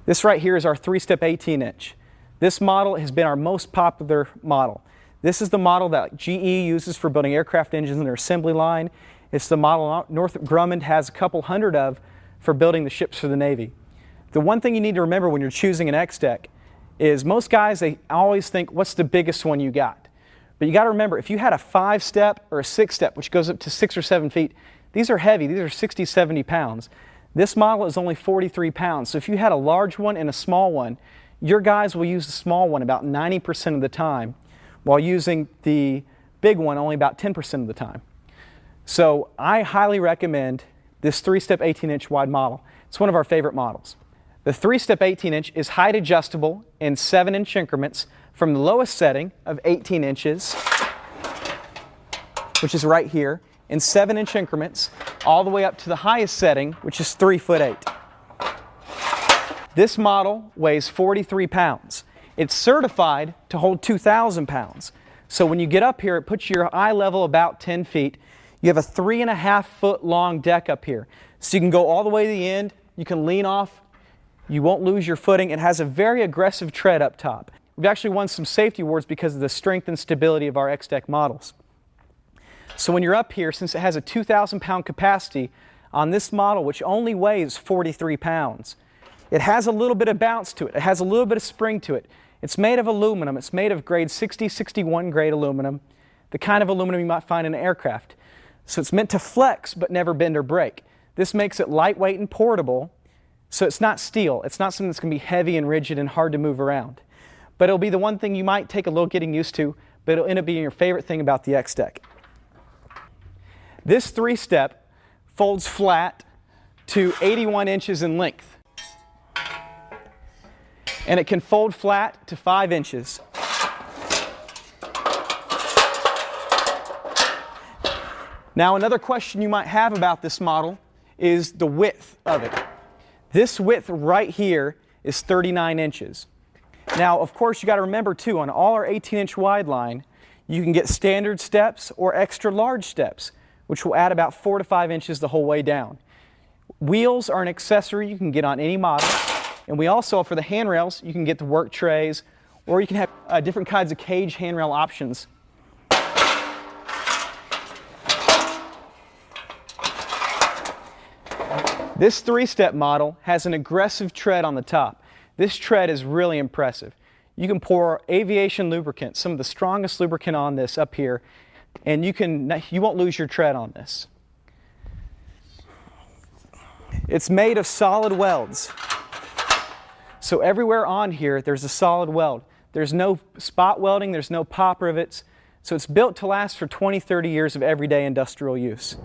This right here is our 3-step 18-inch. This model has been our most popular model. This is the model that GE uses for building aircraft engines in their assembly line. It's the model Northrop Grumman has a couple hundred of for building the ships for the Navy. The one thing you need to remember when you're choosing an XDECK is most guys, they always think, what's the biggest one you got? But you got to remember, if you had a 5-step or a 6-step, which goes up to 6 or 7 feet, these are heavy. These are 60, 70 pounds. This model is only 43 pounds. So if you had a large one and a small one, your guys will use the small one about 90% of the time, while using the big one only about 10% of the time. So I highly recommend this 3-step 18-inch wide model. It's one of our favorite models. The 3-step 18-inch is height adjustable in 7-inch increments from the lowest setting of 18 inches, which is right here, in 7-inch increments, all the way up to the highest setting, which is 3'8". This model weighs 43 pounds. It's certified to hold 2,000 pounds. So when you get up here, it puts your eye level about 10 feet. You have a 3.5-foot long deck up here. So you can go all the way to the end. You can lean off. You won't lose your footing. It has a very aggressive tread up top. We've actually won some safety awards because of the strength and stability of our XDECK models. So when you're up here, since it has a 2,000-pound capacity on this model, which only weighs 43 pounds, it has a little bit of bounce to it. It has a little bit of spring to it. It's made of aluminum. It's made of grade 60, 61 grade aluminum, the kind of aluminum you might find in an aircraft. So it's meant to flex but never bend or break. This makes it lightweight and portable, so it's not steel. It's not something that's going to be heavy and rigid and hard to move around. But it'll be the one thing you might take a little getting used to, but it'll end up being your favorite thing about the XDECK. This 3-step folds flat to 81 inches in length. And it can fold flat to 5 inches. Now another question you might have about this model is the width of it. This width right here is 39 inches. Now of course you got to remember too, on all our 18-inch wide line, you can get standard steps or extra large steps, which will add about 4 to 5 inches the whole way down. Wheels are an accessory you can get on any model. And we also, for the handrails, you can get the work trays, or you can have different kinds of cage handrail options. This 3-step model has an aggressive tread on the top. This tread is really impressive. You can pour aviation lubricant, some of the strongest lubricant on this up here, and you won't lose your tread on this. It's made of solid welds. So everywhere on here, there's a solid weld. There's no spot welding, there's no pop rivets. So it's built to last for 20, 30 years of everyday industrial use.